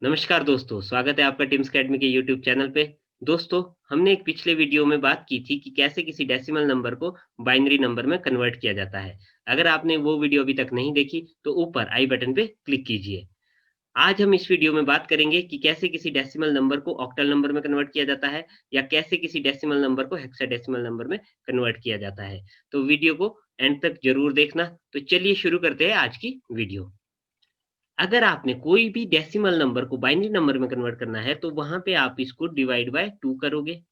नमस्कार दोस्तों, स्वागत है आपका टिम्स अकेडमी के यूट्यूब चैनल पे। दोस्तों, हमने एक पिछले वीडियो में बात की थी कि कैसे किसी डेसिमल नंबर को बाइनरी नंबर में कन्वर्ट किया जाता है। अगर आपने वो वीडियो अभी तक नहीं देखी, तो ऊपर आई बटन पे क्लिक कीजिए। आज हम इस वीडियो में बात करेंगे कि कैसे किसी डेसिमल नंबर को ऑक्टल नंबर में कन्वर्ट किया जाता है या कैसे किसी डेसिमल नंबर को हेक्साडेसिमल नंबर में कन्वर्ट किया जाता है। तो वीडियो को एंड तक ज़रूर देखना। तो चलिए शुरू करते हैं आज की वीडियो। अगर आपने कोई भी डेसिमल नंबर को बाइनरी नंबर में कन्वर्ट करना है, तो वहाँ पे आप इसको डिवाइड बाय 2 करोगे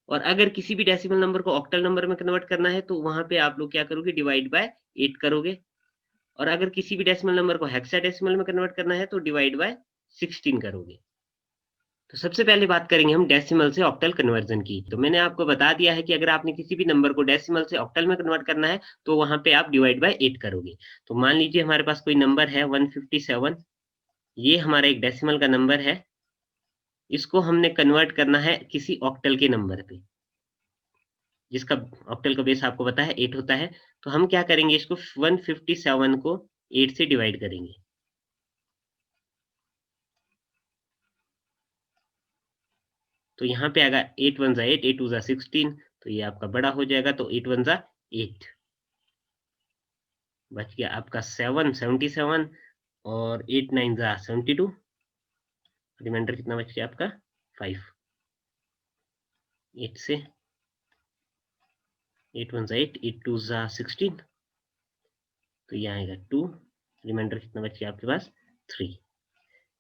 और अगर किसी भी डेसिमल नंबर को ऑक्टल नंबर में कन्वर्ट करना है, तो वहाँ पे आप लोग क्या करोगे डिवाइड बाय 8 करोगे और अगर किसी भी डेसिमल नंबर को हेक्साडेसिमल में कन्वर्ट करना है, तो डिवाइड बाय 16 करोगे। तो सबसे पहले बात करेंगे हम डेसिमल से ऑक्टल कन्वर्जन की। तो मैंने आपको बता दिया है कि अगर आपने किसी भी नंबर को डेसिमल से ऑक्टल में कन्वर्ट करना है, तो वहाँ पे आप डिवाइड बाय 8 करोगे। तो मान लीजिए हमारे पास कोई नंबर है 157, ये हमारा एक डेसिमल का नंबर है। इसको हमने कन्वर्ट करना है किसी ऑक्टल के नंबर पे, जिसका ऑक्टल का बेस आपको पता है 8 होता है। तो हम क्या करेंगे इसको 157 को 8 से डिवाइड करेंगे। तो यहाँ पे आएगा 8 1 जा 8, 8 2 जा 16, तो ये आपका बड़ा हो जाएगा। तो 8 1 जा 8, बच गया आपका 7 77 और 8 9 जा 72, रिमाइंडर कितना बच गया आपका 5। 8 से 8 1 जा 8, 8 2 जा 16, तो ये आएगा 2, रिमाइंडर कितना बच गया आपके पास 3।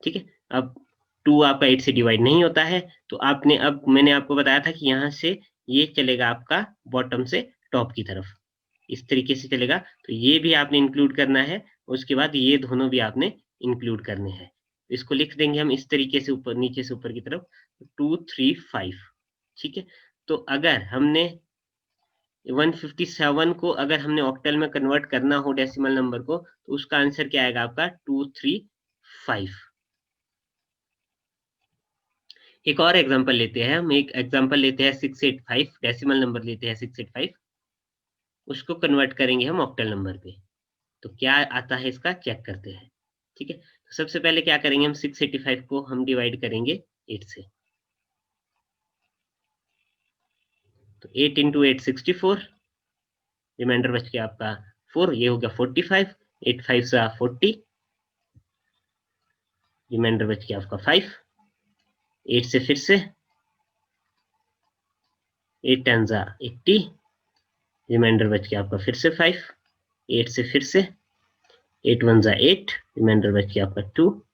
ठीक है। अब 2 आपका 8 से डिवाइड नहीं होता है, तो आपने अब मैंने आपको बताया था कि यहाँ से ये चलेगा आपका बॉटम से टॉप की तरफ, इस तरीके से चलेगा। तो ये भी आपने इंक्लूड करना है, उसके बाद ये दोनों भी आपने इंक्लूड करने हैं। इसको लिख देंगे हम इस तरीके से ऊपर नीचे से ऊपर की तरफ 2 3 5। ठीक है। तो अगर हमने 157 को अगर हमने ऑक्टल में कन्वर्ट करना हो डेसिमल नंबर को, तो उसका आंसर क्या आएगा आपका 235। एक और एग्जांपल लेते हैं हम, एक एग्जांपल लेते हैं 685, डेसिमल नंबर लेते हैं 685, उसको कन्वर्ट करेंगे हम ऑक्टल नंबर पे। तो क्या आता है इसका चेक करते हैं। ठीक है। तो सबसे पहले क्या करेंगे हम 685 को हम डिवाइड करेंगे 8 से। तो 8 इंटू 8 64, रिमाइंडर बच गया आपका 4, ये हो गया 45, 8 5 सा 40, रिमाइंडर बच गया आपका 5। 8 से फिर से 8 10 सा 80, रिमाइंडर बच गया आपका फिर से 5। 8 से फिर से 8 1 सा 8, रिमाइंडर बच गया आपका 2।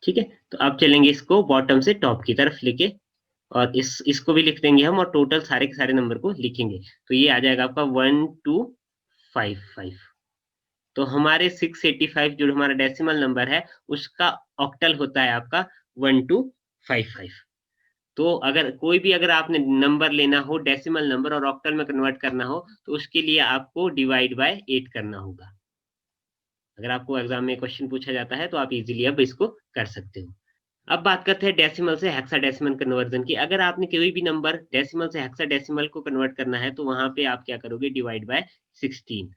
ठीक है। तो अब चलेंगे इसको बॉटम से टॉप की तरफ लेके और इसको भी लिख देंगे हम और टोटल सारे के सारे नंबर को लिखेंगे। तो ये आ जाएगा आपका 1255। तो हमारे 685 जो हमारा डेसिमल नंबर है, उसका ऑक्टल होता है आपका 1255। तो अगर कोई भी अगर आपने नंबर लेना हो डेसिमल नंबर और ऑक्टल में कन्वर्ट करना हो, तो उसके लिए आपको डिवाइड बाय 8 करना होगा। अगर आपको एग्जाम में क्वेश्चन पूछा जाता है, तो आप इजीली अब इसको कर सकते हो। अब बात करते हैं डेसिमल से हेक्साडेसिमल कन्वर्जन की। अगर आपने कोई भी नंबर डेसिमल से हेक्साडेसिमल को कन्वर्ट करना है, तो वहां पे आप क्या करोगे डिवाइड बाय 16।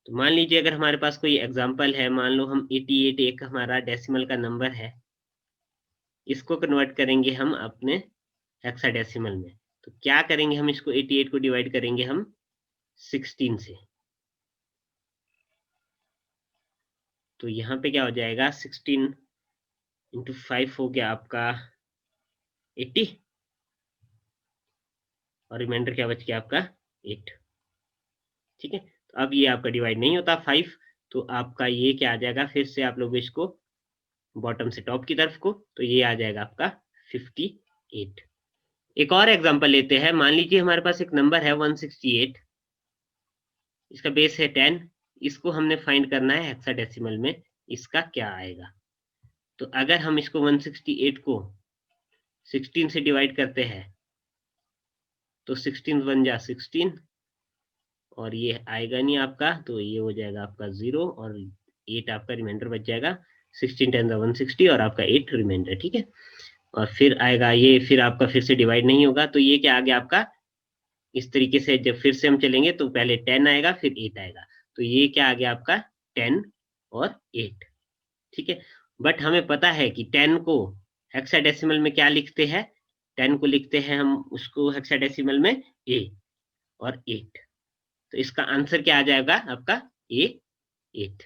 तो मान लीजिए अगर हमारे पास कोई एग्जांपल है, मान लो हम 88 एक हमारा डेसिमल का नंबर है, इसको कन्वर्ट करेंगे हम अपने हेक्साडेसिमल में। तो क्या करेंगे हम इसको 88 को डिवाइड करेंगे हम 16 से। तो यहाँ पे क्या हो जाएगा 16 इंटू 5 हो गया आपका 80 और रिमाइंडर क्या बच गया आपका 8। ठीक है। तो अब ये आपका डिवाइड नहीं होता 5, तो आपका ये क्या आ जाएगा, फिर से आप लोग इसको बॉटम से टॉप की तरफ को, तो ये आ जाएगा आपका 58। एक और एग्जांपल लेते हैं। मान लीजिए हमारे पास एक नंबर है 168, इसका बेस है 10, इसको हमने फाइंड करना है हेक्साडेसिमल में, इसका क्या आएगा। तो अगर हम इसको 168 को 16 से डिवाइड करते हैं, तो 16 1 जा 16 और ये आएगा नहीं आपका, तो ये हो जाएगा आपका 0 और 8 आपका रिमाइंडर बच जाएगा। 16 10 160 और आपका 8 रिमाइंडर। ठीक है। और फिर आएगा ये, फिर आपका फिर से डिवाइड नहीं होगा, तो ये क्या आ गया आपका, इस तरीके से जब फिर से हम चलेंगे तो पहले 10 आएगा फिर 8 आएगा। तो ये क्या आ गया आपका 10 और 8। ठीक है। बट हमें पता है कि 10 को हेक्साडेसिमल में क्या लिखते हैं, 10 को लिखते हैं हम उसको हेक्साडेसिमल में A और 8। तो इसका आंसर क्या आ जाएगा आपका A 8।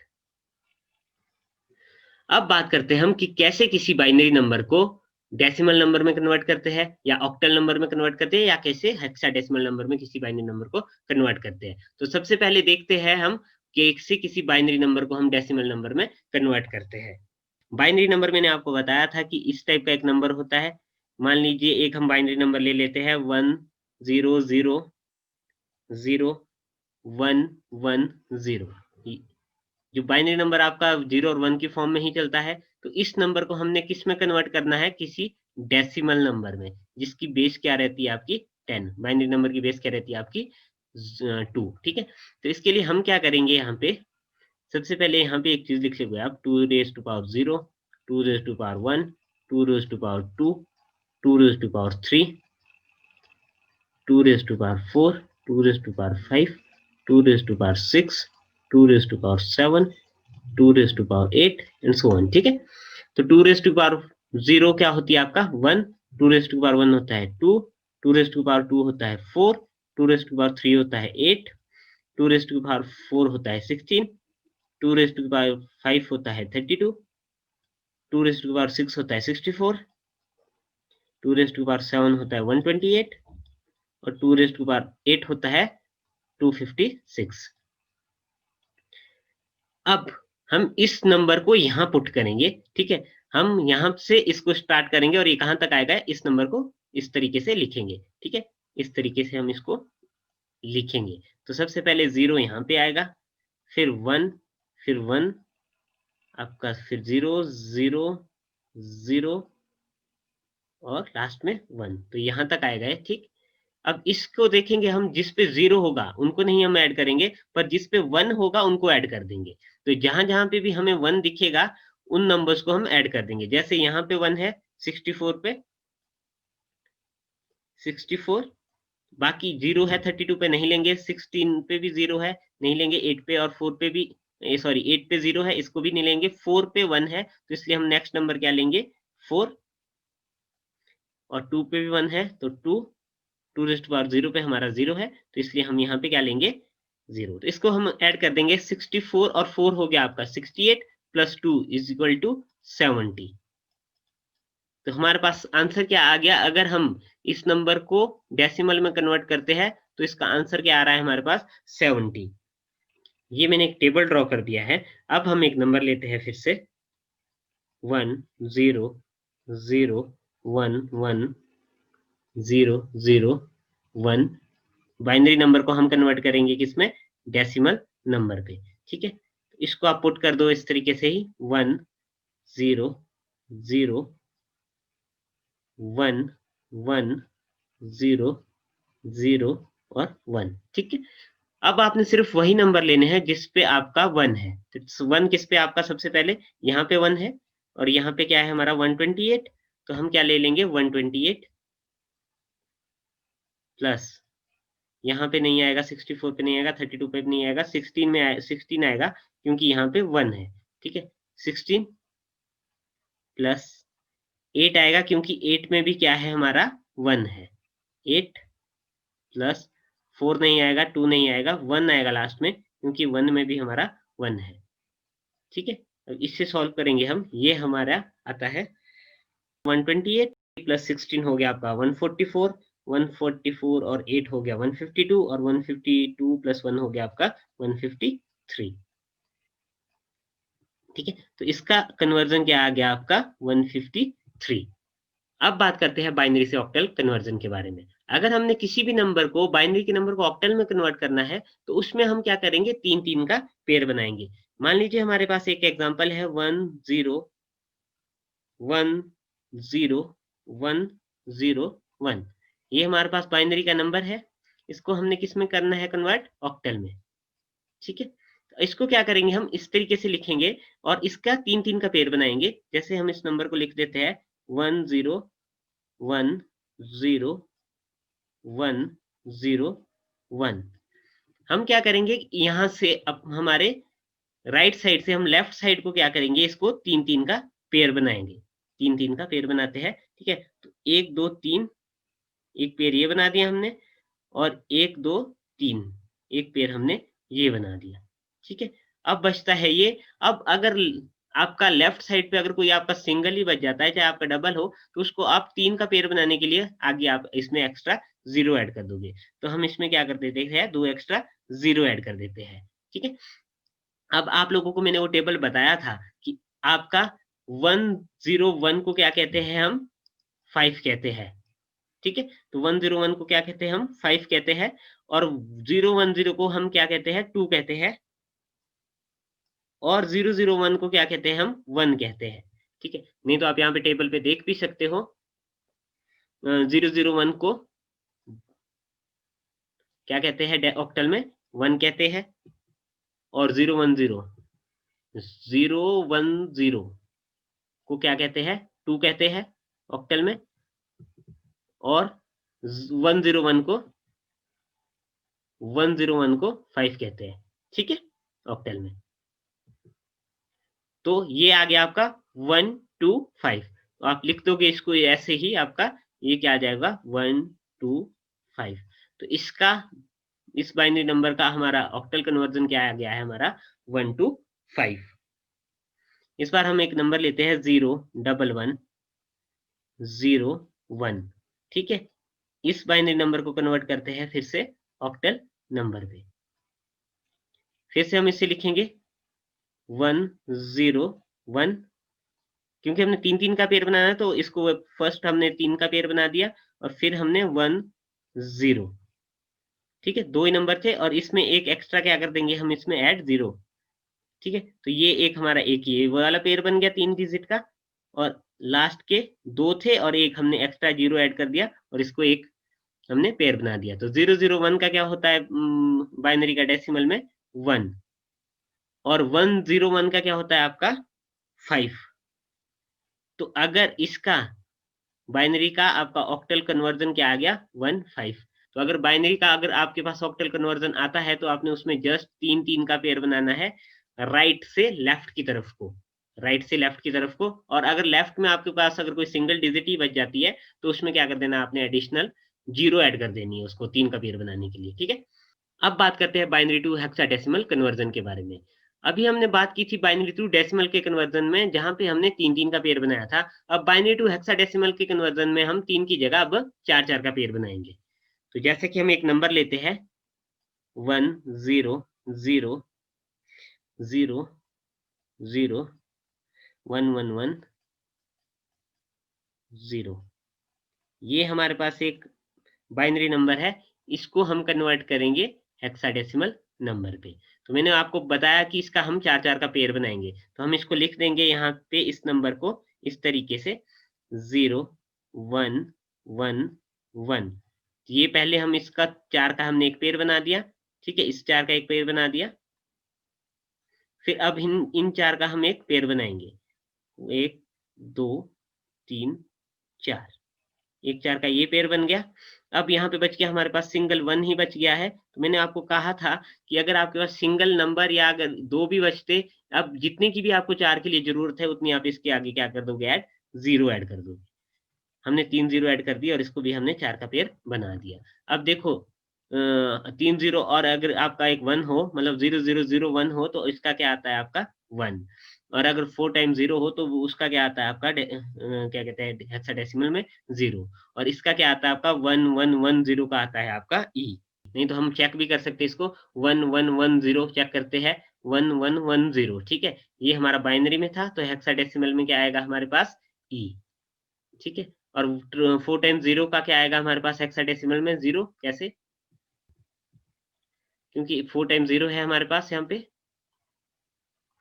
अब बात करते हैं हम कि कैसे किसी बाइनरी नंबर को डेसिमल नंबर में कन्वर्ट करते हैं या ऑक्टल नंबर में कन्वर्ट करते हैं या कैसे हेक्साडेसिमल नंबर में किसी बाइनरी नंबर को कन्वर्ट करते हैं। तो सबसे पहले देखते हैं हम कि किसी बाइनरी नंबर को हम डेसिमल नंबर में कन्वर्ट करते हैं। बाइनरी नंबर मैंने आपको बताया था कि इस टाइप का एक नंबर होता है। मान लीजिए एक हम बाइनरी नंबर ले लेते हैं 1 0 0 0 1 1 0। जो बाइनरी नंबर आपका 0 और 1 की फॉर्म में ही चलता है। तो इस नंबर को हमने किस में कन्वर्ट करना है, किसी डेसिमल नंबर में, जिसकी बेस क्या रहती है आपकी 10। बाइनरी नंबर की बेस क्या रहती है आपकी 2। ठीक है, तो इसके लिए हम क्या करेंगे, यहाँ पे सबसे पहले यहाँ पे एक चीज लिख लेंगे आप, 2 raise to power 0, 2 raise to power 1, 2 raise to power 2, 2 raise to power 3, 2 raise to power 4, 2 raise to power 5, 2 raise to power 6, 2 raise to power 7, 2 raise to power 8 and so on. ठीक है, तो 2 रेज टू पावर 0 क्या होती है आपका 1, 2 raise to power 1 होता है 2, 2 raise to power 2 होता है 4, 2 रेज टू पावर 3 होता है 8, 2 रेज टू पावर 4 होता है 16, 2 रेज टू पावर 5 होता है 32, 2 रेज टू पावर 6 होता है 64, 2 रेज टू पावर 7 होता है 128 और 2 रेज टू पावर 8 होता है 256। अब हम इस नंबर को यहाँ पुट करेंगे। ठीक है, हम यहाँ से इसको स्टार्ट करेंगे और ये कहाँ तक आएगा, इस नंबर को इस तरीके से लिखेंगे। ठीक है, इस तरीके से हम इसको लिखेंगे। तो सबसे पहले 0 यहाँ पे आएगा, फिर 1, फिर 1 आपका, फिर 0 0 0 और लास्ट में 1। तो यहाँ तक आएगा है। ठीक, अब इसको देखेंगे हम, जिस पे 0 होगा उनको नहीं हम ऐड करेंगे, पर जिस पे 1 होगा उनको ऐड कर देंगे। तो जहां जहां पे भी हमें 1 दिखेगा उन नंबर्स को हम ऐड कर देंगे। जैसे यहाँ पे 1 है 64 पे 64, बाकी 0 है 32 पे नहीं लेंगे, 16 पे भी 0 है नहीं लेंगे, 8 पे और 4 पे भी, सॉरी 8 पे 0 है इसको भी नहीं लेंगे, 4 पे 1 है तो इसलिए हम नेक्स्ट नंबर क्या लेंगे 4, और 2 पे भी 1 है तो 2, 2 रेज़ टू पावर 0 पे हमारा 0 है तो इसलिए हम यहाँ पे क्या लेंगे 0। तो इसको हम ऐड कर देंगे, 64 और 4 हो गया आपका 68 प्लस 2 इज इक्वल टू 70। तो हमारे पास आंसर क्या आ गया, अगर हम इस नंबर को डेसिमल में कन्वर्ट करते हैं तो इसका आंसर क्या आ रहा है हमारे पास 70। ये मैंने एक टेबल ड्रॉ कर दिया है। अब हम एक नंबर लेते हैं फिर से 1 0 0 1 1 0 0 1। बाइनरी नंबर को हम कन्वर्ट करेंगे किसमें, डेसिमल नंबर पे। ठीक है, इसको आप पुट कर दो इस तरीके से ही, 1 0 0 1 1 0 0 और 1। ठीक है, अब आपने सिर्फ वही नंबर लेने हैं जिस पे आपका 1 है। तो 1 किस पे आपका, सबसे पहले यहाँ पे 1 है और यहाँ पे क्या है हमारा 128। तो हम क्या ले लेंगे 128 प्लस, यहाँ पे नहीं आएगा 64 पे नहीं आएगा, 32 पे नहीं आएगा, 16 में 16 आएगा क्योंकि यहाँ पे 1 है। ठीक है, 16 प्लस 8 आएगा क्योंकि 8 में भी क्या है हमारा 1 है। 8 प्लस 4 नहीं आएगा, 2 नहीं आएगा, 1 आएगा लास्ट में क्योंकि 1 में भी हमारा 1 है। ठीक है, अब इससे सॉल्व करेंगे हम, ये हमारा आता है 128 प्लस 16 हो गया आपका 144, 144 और 8 हो गया 152 और 152 प्लस 1 हो गया आपका 153। ठीक है, तो इसका कन्वर्जन क्या आ गया आपका 153। अब बात करते हैं बाइनरी से ऑक्टल कन्वर्जन के बारे में। अगर हमने किसी भी नंबर को, बाइनरी के नंबर को ऑक्टल में कन्वर्ट करना है तो उसमें हम क्या करेंगे, 3 का पेयर बनाएंगे। मान लीजिए हमारे पास एक एग्जांपल है 1 0 1 0 1 0 1। ये हमारे पास बाइनरी का नंबर है, इसको हमने किस में करना है कन्वर्ट, ऑक्टल में। ठीक है, तो इसको क्या करेंगे हम इस तरीके से लिखेंगे और इसका 3 का पेयर बनाएंगे। जैसे हम इस नंबर को लिख देते हैं 1 0 1 0 1 0 1। हम क्या करेंगे, यहां से अब हमारे राइट साइड से हम लेफ्ट साइड को क्या करेंगे, इसको 3 का पेयर बनाएंगे, 3-3 का पेयर बनाते हैं, ठीक है। तो 1 2 3 एक पेयर ये बना दिया हमने, और 1 2 3 एक पेयर हमने ये बना दिया, ठीक है। अब बचता है ये। अब अगर आपका लेफ्ट साइड पे अगर कोई आपका सिंगल ही बच जाता है, चाहे आपका डबल हो, तो उसको आप 3 का पेयर बनाने के लिए आगे आप इसमें एक्स्ट्रा 0 ऐड कर दोगे। तो हम इसमें क्या कर देते हैं, 2 एक्स्ट्रा 0 ऐड कर देते हैं, ठीक है। अब आप लोगों को मैंने वो टेबल बताया था कि आपका 101 को क्या कहते हैं हम, 5 कहते हैं, ठीक है। तो 101 को क्या कहते हैं हम, 5 कहते हैं, और 010 को हम क्या कहते हैं, 2 कहते हैं, और 001 को क्या कहते हैं, हम 1 कहते हैं, ठीक है। नहीं तो आप यहाँ पे टेबल पे देख भी सकते हो, 001 को क्या कहते हैं ऑक्टल में, 1 कहते हैं, और 010 को क्या कहते हैं, 2 कहते हैं ऑक्टल में, और 101 को 5 कहते हैं, ठीक है, ऑक्टल में। तो ये आ गया आपका 1 2 5। तो आप लिख दोगे इसको ऐसे ही, आपका ये क्या आ जाएगा, 1 2 5। तो इसका, इस बाइनरी नंबर का हमारा ऑक्टल कन्वर्जन क्या आ गया है, हमारा 1 2 5। इस बार हम एक नंबर लेते हैं 0 1 1 0 1, ठीक है। इस बाइनरी नंबर को कन्वर्ट करते हैं फिर से ऑक्टल नंबर पे। फिर से हम इसे लिखेंगे 1 0 1, क्योंकि हमने 3-3 का पेयर बनाना है, तो इसको फर्स्ट हमने 3 का पेयर बना दिया, और फिर हमने 1 0, ठीक है। 2 ही नंबर थे, और इसमें एक एक्स्ट्रा क्या कर देंगे हम, इसमें ऐड 0, ठीक है। तो ये एक हमारा एक ये वाला पेयर बन गया 3 डिजिट का, और लास्ट के 2 थे और एक हमने एक्स्ट्रा 0 ऐड कर दिया, और इसको एक हमने पेयर बना दिया। तो 001 का क्या होता है बाइनरी का डेसिमल में, 1, और 101 का क्या होता है आपका, 5। तो अगर इसका बाइनरी का आपका ऑक्टल कन्वर्जन क्या आ गया, 1 5। तो अगर बाइनरी का अगर आपके पास ऑक्टल कन्वर्जन आता है, तो आपने उसमें जस्ट 3-3 का पेयर बनाना है, राइट से लेफ्ट की तरफ को, राइट से लेफ्ट की तरफ को। और अगर लेफ्ट में आपके पास अगर कोई सिंगल डिजिट ही बच जाती है, तो उसमें क्या कर देना, आपने एडिशनल 0 ऐड कर देनी है उसको 3 का पेयर बनाने के लिए, ठीक है। अब बात करते हैं बाइनरी टू हेक्साडेसिमल कन्वर्जन के बारे में। अभी हमने बात की थी बाइनरी टू डेसिमल के कन्वर्जन में, जहां पे हमने 3-3 का पेयर बनाया था। अब बाइनरी टू हेक्साडेसिमल के कन्वर्जन में हम 3 की जगह अब 4-4 का पेयर बनाएंगे। तो जैसे कि हम एक नंबर लेते हैं 1 0 0 0 0 1 1 1 0, ये हमारे पास एक बाइनरी नंबर है। इसको हम कन्वर्ट करेंगे हेक्साडेसिमल नंबर पे। तो मैंने आपको बताया कि इसका हम 4-4 का पेयर बनाएंगे, तो हम इसको लिख देंगे यहाँ पे इस नंबर को इस तरीके से 0 1 1 1। ये पहले हम इसका 4 का हमने एक पेयर बना दिया, ठीक है, इस 4 का एक पेयर बना दिया। फिर अब इन 4 का हम एक पेयर बनाएंगे, 1 2 3 4, एक 4 का ये पेयर बन गया। अब यहाँ पे बच गया हमारे पास सिंगल 1 ही बच गया है। तो मैंने आपको कहा था कि अगर आपके पास सिंगल नंबर या अगर 2 भी बचते, अब जितने की भी आपको 4 के लिए जरूरत है उतनी आप इसके आगे क्या कर दोगे, ऐड 0 ऐड कर दोगे। हमने 3 0 ऐड कर दिया, और इसको भी हमने 4 का पेयर बना दिया। अब देखो 3 0 और अगर आपका एक 1 हो, मतलब 0 0 0 1 हो, तो इसका क्या आता है आपका 1। और अगर 4 टाइम्स 0 हो, तो उसका क्या आता है आपका क्या कहते हैं हेक्साडेसिमल में 0। और इसका क्या आता है आपका 1 1 1 0 का आता है आपका ई। नहीं तो हम चेक भी कर सकते हैं इसको, 1 1 1 0 चेक करते हैं, 1 1 1 0, ठीक है। ये हमारा बाइनरी में था, तो हेक्साडेसिमल में क्या आएगा हमारे पास, ई, ठीक है। और 4 टाइम्स 0 का क्या आएगा हमारे पास हेक्साडेसिमल में, 0, कैसे, क्योंकि 4 टाइम्स 0 है हमारे पास यहाँ पे।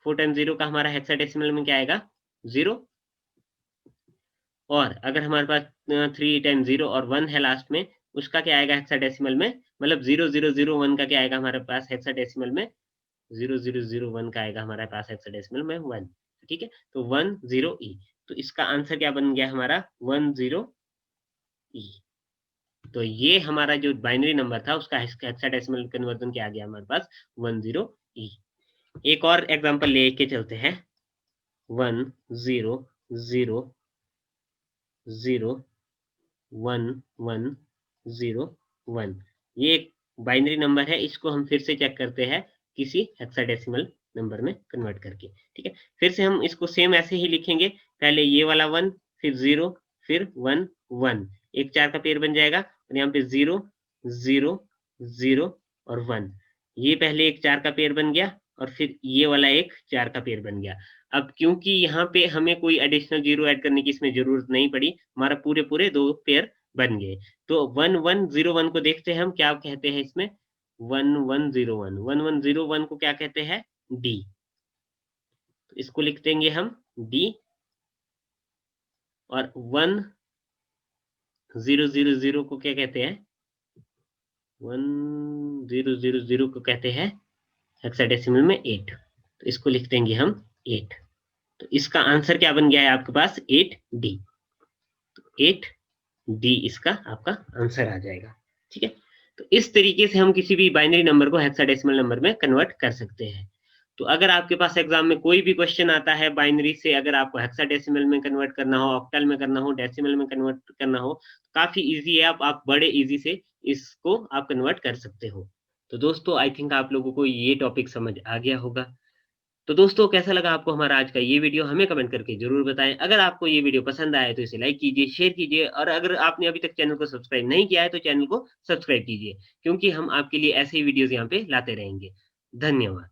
4 टाइम्स 0 का हमारा हेक्साडेसिमल में क्या आएगा, 0। और अगर हमारे पास 3 टाइम्स 0 और 1 है लास्ट में, उसका क्या आएगा हेक्साडेसिमल में, मतलब 0 0 0 1 का क्या आएगा हमारे पास हेक्साडेसिमल में, 0 0 0 1 का आएगा हमारे पास हेक्साडेसिमल में 1, ठीक है। तो 1 0 ई। तो इसका आंसर क्या बन गया हमारा, 1 0 ई। तो ये हमारा जो बाइनरी नंबर था उसका हेक्साडेसिमल कन्वर्जन क्या आ गया हमारे पास, 10 ई। एक और एग्जांपल लेके चलते हैं, 1 0 0 0 1 1 0 1। ये एक बाइनरी नंबर है, इसको हम फिर से चेक करते हैं किसी हेक्साडेसिमल नंबर में कन्वर्ट करके, ठीक है। फिर से हम इसको सेम ऐसे ही लिखेंगे, पहले ये वाला 1, फिर 0, फिर 1 1, एक 4 का पेयर बन जाएगा और यहाँ पे 0 0 0 और 1। ये पहले एक 4 का पेयर बन गया और फिर ये वाला एक 4 का पेयर बन गया। अब क्योंकि यहाँ पे हमें कोई एडिशनल 0 ऐड करने की इसमें ज़रूरत नहीं पड़ी, हमारा पूरे-पूरे 2 पेयर बन गए। तो 1101 को देखते हैं हम क्या कहते हैं इसमें, 1101 को क्या कहते हैं, डी। तो इसको लिख देंगे हम डी। और 1000 को क्या कहते हैं, 1000 को कहते हैं हेक्साडेसिमल में 8। तो इसको लिख देंगे हम 8। तो इसका आंसर क्या बन गया है आपके पास, 8D। तो 8D इसका आपका आंसर आ जाएगा, ठीक है। तो इस तरीके से हम किसी भी बाइनरी नंबर को हेक्साडेसिमल नंबर में कन्वर्ट कर सकते हैं। तो अगर आपके पास एग्जाम में कोई भी क्वेश्चन आता है बाइनरी से, अगर आपको हेक्साडेसिमल में कन्वर्ट करना हो, ऑक्टल में करना हो, डेसिमल में कन्वर्ट करना हो, काफी इजी है। आप बड़े इजी से इसको आप कन्वर्ट कर सकते हो। तो दोस्तों आई थिंक आप लोगों को ये टॉपिक समझ आ गया होगा। तो दोस्तों कैसा लगा आपको हमारा आज का ये वीडियो, हमें कमेंट करके जरूर बताएं। अगर आपको ये वीडियो पसंद आए तो इसे लाइक कीजिए, शेयर कीजिए, और अगर आपने अभी तक चैनल को सब्सक्राइब नहीं किया है तो चैनल को सब्सक्राइब कीजिए, क्योंकि हम आपके लिए ऐसे ही वीडियोस यहाँ पे लाते रहेंगे। धन्यवाद।